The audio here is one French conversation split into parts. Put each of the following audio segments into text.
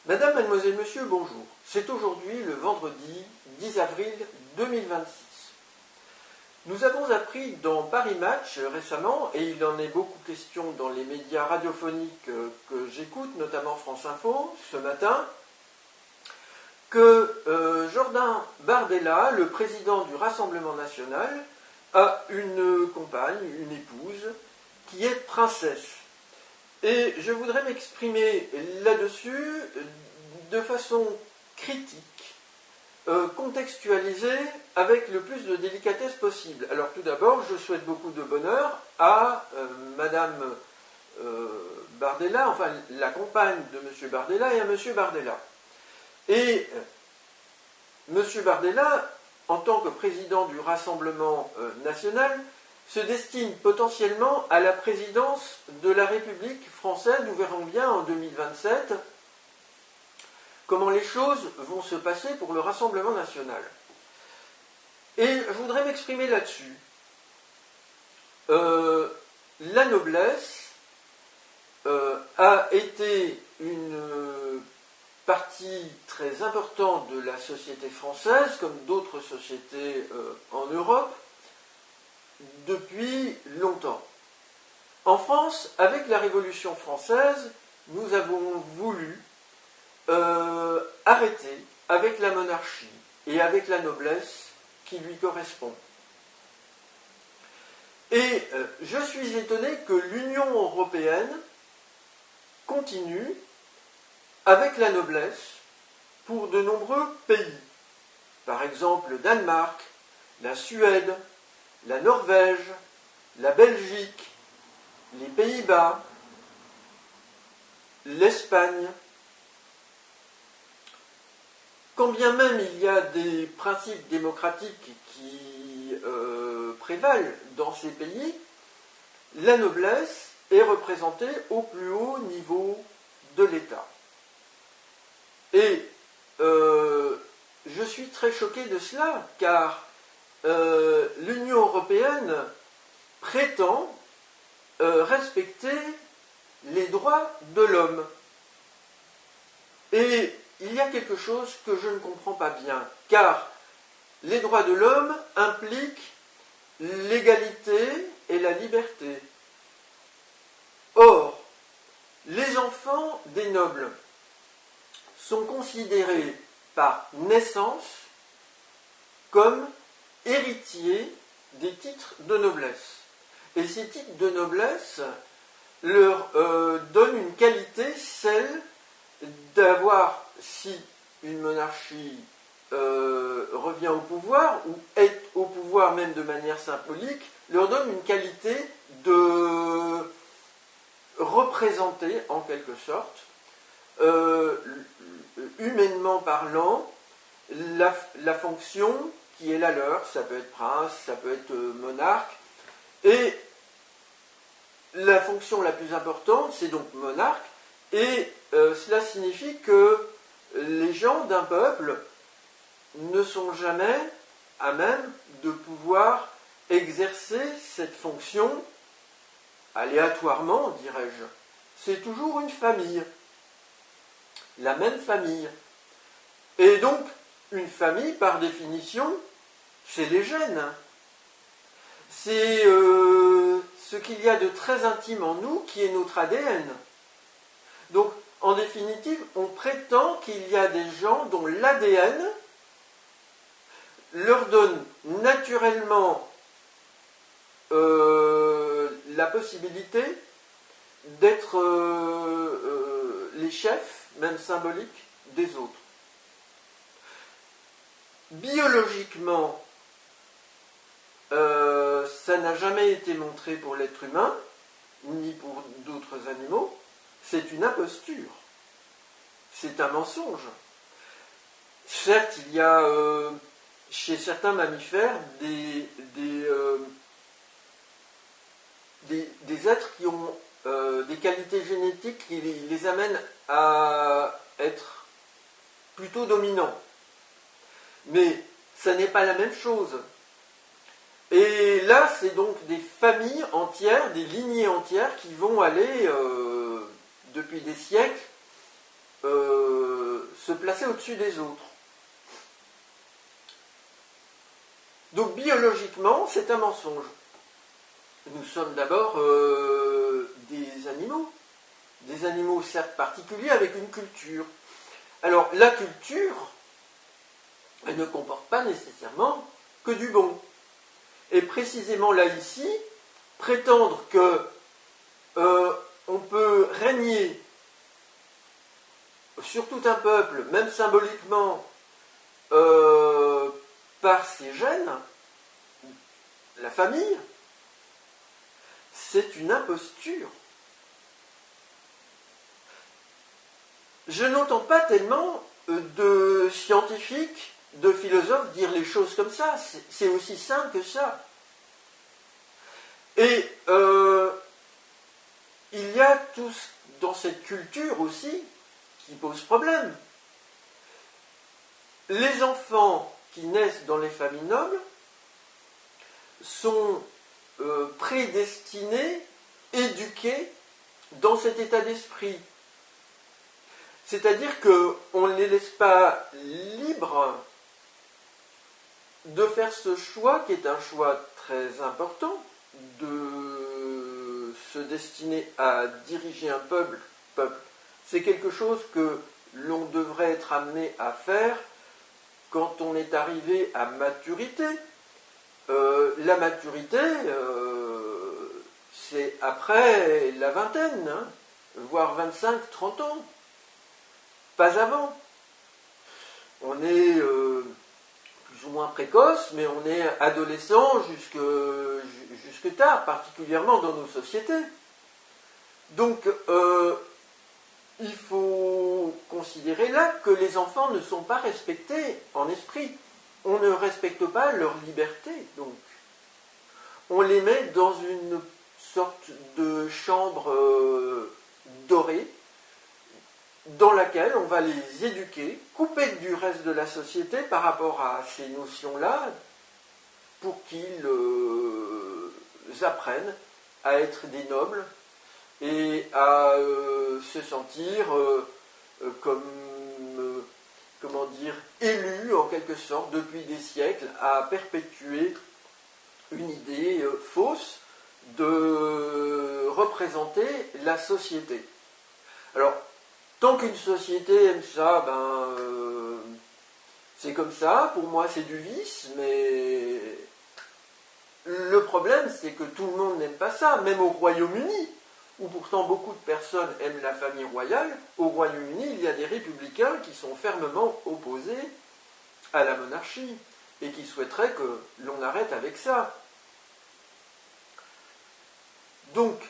Madame, mademoiselle, monsieur, bonjour. C'est aujourd'hui le vendredi 10 avril 2026. Nous avons appris dans Paris Match récemment, et il en est beaucoup question dans les médias radiophoniques que j'écoute, notamment France Info, ce matin, que Jordan Bardella, le président du Rassemblement national, a une compagne, une épouse, qui est princesse. Et je voudrais m'exprimer là-dessus de façon critique, contextualisée avec le plus de délicatesse possible. Alors tout d'abord, je souhaite beaucoup de bonheur à Madame Bardella, enfin la compagne de M. Bardella et à M. Bardella. Et M. Bardella, en tant que président du Rassemblement national, se destine potentiellement à la présidence de la République française. Nous verrons bien en 2027 comment les choses vont se passer pour le Rassemblement national. Et je voudrais m'exprimer là-dessus. La noblesse a été une partie très importante de la société française, comme d'autres sociétés en Europe, depuis longtemps. En France, avec la Révolution française, nous avons voulu arrêter avec la monarchie et avec la noblesse qui lui correspond. Et je suis étonné que l'Union européenne continue avec la noblesse pour de nombreux pays. Par exemple, le Danemark, la Suède, la Norvège, la Belgique, les Pays-Bas, l'Espagne. Quand bien même il y a des principes démocratiques qui prévalent dans ces pays, la noblesse est représentée au plus haut niveau de l'État. Et je suis très choqué de cela, car l'Union européenne prétend respecter les droits de l'homme. Et il y a quelque chose que je ne comprends pas bien, car les droits de l'homme impliquent l'égalité et la liberté. Or, les enfants des nobles sont considérés par naissance comme héritiers des titres de noblesse. Et ces titres de noblesse leur donnent une qualité, celle d'avoir, si une monarchie revient au pouvoir, ou est au pouvoir même de manière symbolique, leur donne une qualité de représenter, en quelque sorte, humainement parlant, la fonction qui est la leur. Ça peut être prince, ça peut être monarque, et la fonction la plus importante, c'est donc monarque, et cela signifie que les gens d'un peuple ne sont jamais à même de pouvoir exercer cette fonction aléatoirement, dirais-je. C'est toujours une famille, la même famille. Et donc, une famille, par définition, c'est les gènes. C'est ce qu'il y a de très intime en nous qui est notre ADN. Donc, en définitive, on prétend qu'il y a des gens dont l'ADN leur donne naturellement la possibilité d'être les chefs, même symboliques, des autres. Biologiquement, ça n'a jamais été montré pour l'être humain, ni pour d'autres animaux. C'est une imposture. C'est un mensonge. Certes, il y a chez certains mammifères des êtres qui ont des qualités génétiques qui les amènent à être plutôt dominants. Mais ça n'est pas la même chose. Et là, c'est donc des familles entières, des lignées entières qui vont aller, depuis des siècles, se placer au-dessus des autres. Donc biologiquement, c'est un mensonge. Nous sommes d'abord des animaux certes particuliers avec une culture. Alors la culture, elle ne comporte pas nécessairement que du bon. Et précisément là ici, prétendre que on peut régner sur tout un peuple, même symboliquement, par ses gènes, la famille, c'est une imposture. Je n'entends pas tellement de scientifiques, de philosophes dire les choses comme ça. C'est aussi simple que ça. Et il y a tout dans cette culture aussi qui pose problème. Les enfants qui naissent dans les familles nobles sont prédestinés, éduqués dans cet état d'esprit. C'est-à-dire qu'on ne les laisse pas libres de faire ce choix, qui est un choix très important, de se destiner à diriger un peuple. C'est quelque chose que l'on devrait être amené à faire quand on est arrivé à maturité. La maturité, c'est après la vingtaine, hein, voire 25-30 ans. Pas avant. On est plus ou moins précoce, mais on est adolescent jusque tard, particulièrement dans nos sociétés. Donc, il faut considérer là que les enfants ne sont pas respectés en esprit. On ne respecte pas leur liberté, donc. On les met dans une sorte de chambre dorée, dans laquelle on va les éduquer, couper du reste de la société par rapport à ces notions-là, pour qu'ils apprennent à être des nobles et à se sentir comme, comment dire, élus en quelque sorte depuis des siècles, à perpétuer une idée fausse de représenter la société. Alors, tant qu'une société aime ça, c'est comme ça. Pour moi, c'est du vice, mais le problème, c'est que tout le monde n'aime pas ça. Même au Royaume-Uni, où pourtant beaucoup de personnes aiment la famille royale, au Royaume-Uni, il y a des républicains qui sont fermement opposés à la monarchie et qui souhaiteraient que l'on arrête avec ça. Donc,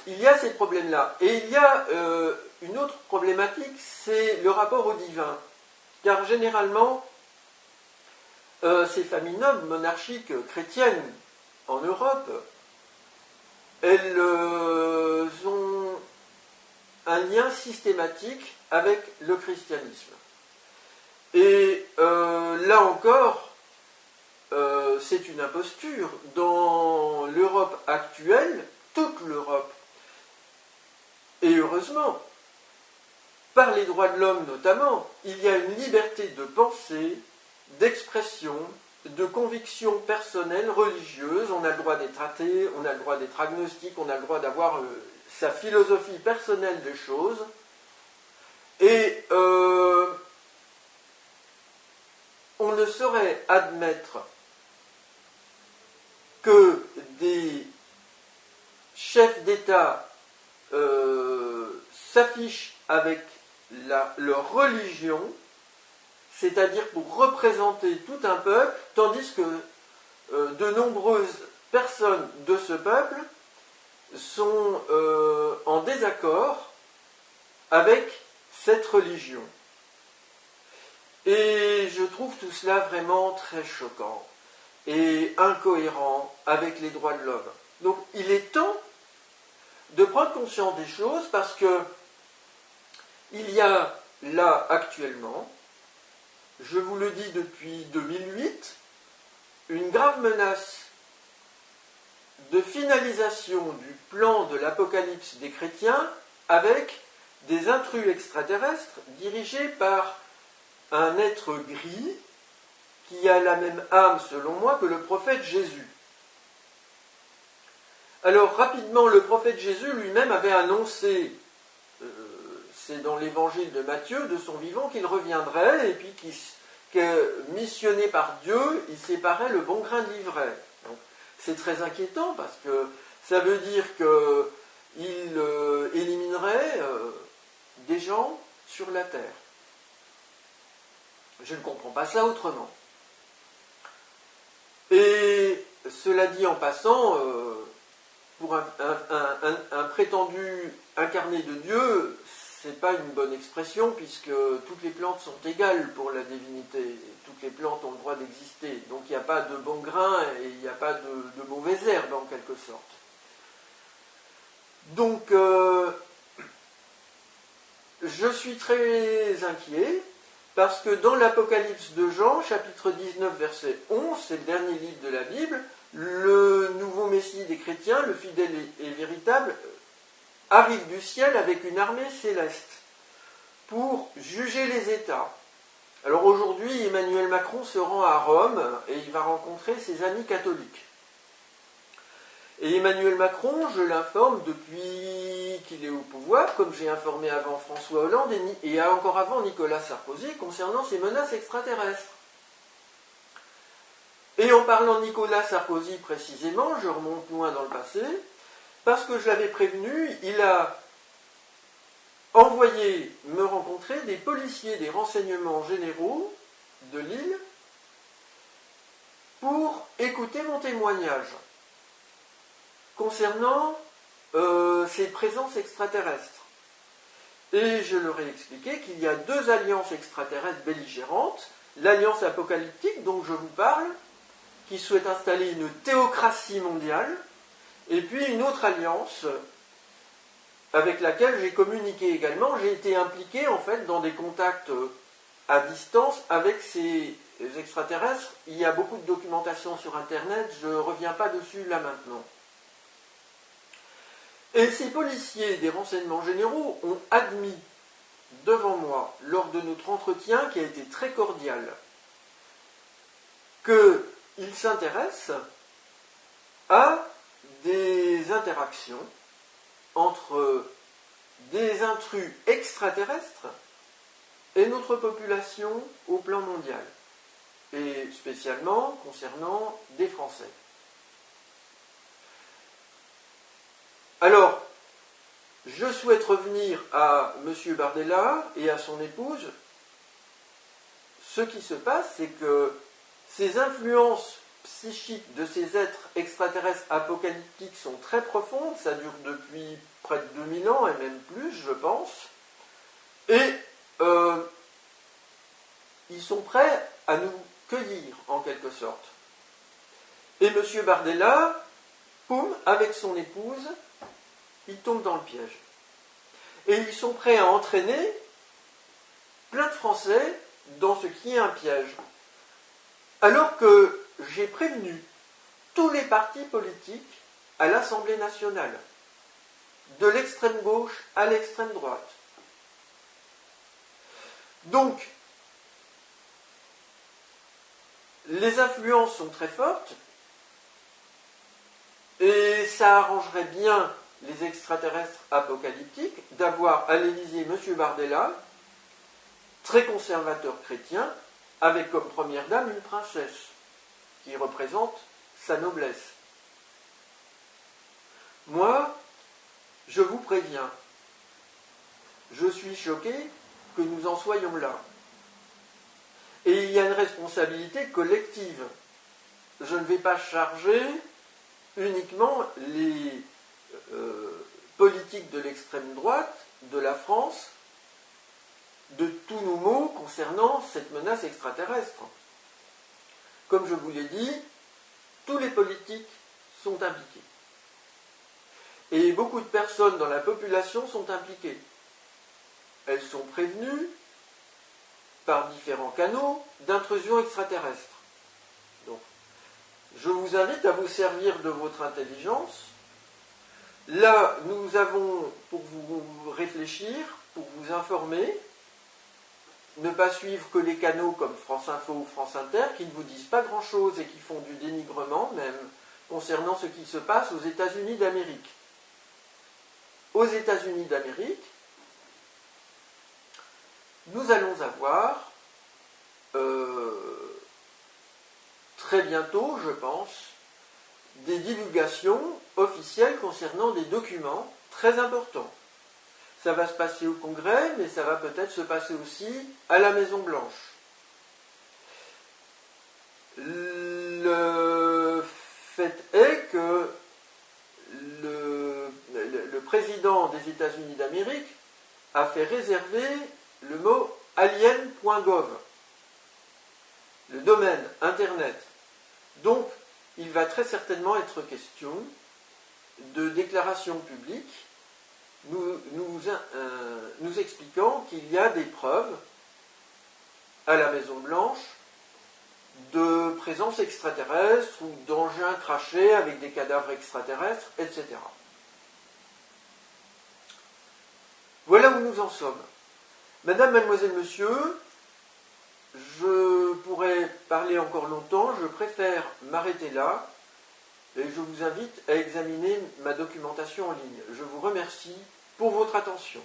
il y a ces problèmes-là. Et il y a une autre problématique, c'est le rapport au divin. Car généralement, ces familles nobles, monarchiques, chrétiennes, en Europe, elles ont un lien systématique avec le christianisme. Et là encore, c'est une imposture. Dans l'Europe actuelle, toute l'Europe, et heureusement, par les droits de l'homme notamment, il y a une liberté de pensée, d'expression, de conviction personnelle, religieuse. On a le droit d'être athée, on a le droit d'être agnostique, on a le droit d'avoir sa philosophie personnelle des choses. Et on ne saurait admettre que des chefs d'État s'affichent avec leur religion, c'est-à-dire pour représenter tout un peuple, tandis que de nombreuses personnes de ce peuple sont en désaccord avec cette religion. Et je trouve tout cela vraiment très choquant et incohérent avec les droits de l'homme. Donc il est temps de prendre conscience des choses parce que il y a là actuellement, je vous le dis depuis 2008, une grave menace de finalisation du plan de l'apocalypse des chrétiens avec des intrus extraterrestres dirigés par un être gris qui a la même âme, selon moi, que le prophète Jésus. Alors, rapidement, le prophète Jésus lui-même avait annoncé, c'est dans l'évangile de Matthieu, de son vivant, qu'il reviendrait, et puis que, missionné par Dieu, il séparait le bon grain de l'ivraie. Donc, c'est très inquiétant, parce que ça veut dire qu'il éliminerait des gens sur la terre. Je ne comprends pas ça autrement. Et cela dit en passant, pour un prétendu incarné de Dieu, c'est pas une bonne expression, puisque toutes les plantes sont égales pour la divinité. Toutes les plantes ont le droit d'exister. Donc il n'y a pas de bon grain et il n'y a pas de mauvaises herbes, en quelque sorte. Donc, je suis très inquiet, parce que dans l'Apocalypse de Jean, chapitre 19, verset 11, c'est le dernier livre de la Bible, le nouveau Messie des chrétiens, le fidèle et véritable, arrive du ciel avec une armée céleste pour juger les États. Alors aujourd'hui, Emmanuel Macron se rend à Rome et il va rencontrer ses amis catholiques. Et Emmanuel Macron, je l'informe depuis qu'il est au pouvoir, comme j'ai informé avant François Hollande et encore avant Nicolas Sarkozy, concernant ces menaces extraterrestres. Et en parlant de Nicolas Sarkozy précisément, je remonte loin dans le passé, parce que je l'avais prévenu, il a envoyé me rencontrer des policiers des renseignements généraux de Lille pour écouter mon témoignage concernant ces présences extraterrestres. Et je leur ai expliqué qu'il y a deux alliances extraterrestres belligérantes, l'alliance apocalyptique dont je vous parle, qui souhaite installer une théocratie mondiale, et puis une autre alliance avec laquelle j'ai communiqué également. J'ai été impliqué en fait dans des contacts à distance avec ces extraterrestres. Il y a beaucoup de documentation sur Internet, je ne reviens pas dessus là maintenant. Et ces policiers des renseignements généraux ont admis devant moi, lors de notre entretien qui a été très cordial, qu'ils s'intéressent à des interactions entre des intrus extraterrestres et notre population au plan mondial, et spécialement concernant des Français. Alors, je souhaite revenir à M. Bardella et à son épouse. Ce qui se passe, c'est que ces influences psychiques de ces êtres extraterrestres apocalyptiques sont très profondes, ça dure depuis près de 2000 ans et même plus, je pense, et ils sont prêts à nous cueillir, en quelque sorte. Et M. Bardella, poum, avec son épouse, ils tombent dans le piège. Et ils sont prêts à entraîner plein de Français dans ce qui est un piège. Alors que j'ai prévenu tous les partis politiques à l'Assemblée nationale, de l'extrême gauche à l'extrême droite. Donc, les influences sont très fortes, et ça arrangerait bien les extraterrestres apocalyptiques d'avoir à l'Élysée M. Bardella, très conservateur chrétien, avec comme première dame une princesse, qui représente sa noblesse. Moi, je vous préviens, je suis choqué que nous en soyons là. Et il y a une responsabilité collective. Je ne vais pas charger uniquement les politiques de l'extrême droite de la France de tous nos maux concernant cette menace extraterrestre. Comme je vous l'ai dit, tous les politiques sont impliqués. Et beaucoup de personnes dans la population sont impliquées. Elles sont prévenues par différents canaux d'intrusion extraterrestre. Donc, je vous invite à vous servir de votre intelligence. Là, nous avons, pour vous réfléchir, pour vous informer, ne pas suivre que les canaux comme France Info ou France Inter, qui ne vous disent pas grand-chose et qui font du dénigrement même concernant ce qui se passe aux États-Unis d'Amérique. Aux États-Unis d'Amérique, nous allons avoir très bientôt, je pense, des divulgations officielles concernant des documents très importants. Ça va se passer au Congrès, mais ça va peut-être se passer aussi à la Maison-Blanche. Le fait est que le président des États-Unis d'Amérique a fait réserver le mot alien.gov, le domaine Internet. Donc, il va très certainement être question de déclarations publiques nous expliquant qu'il y a des preuves à la Maison-Blanche de présence extraterrestre ou d'engins crachés avec des cadavres extraterrestres, etc. Voilà où nous en sommes. Madame, mademoiselle, monsieur, je pourrais parler encore longtemps, je préfère m'arrêter là et je vous invite à examiner ma documentation en ligne. Je vous remercie pour votre attention.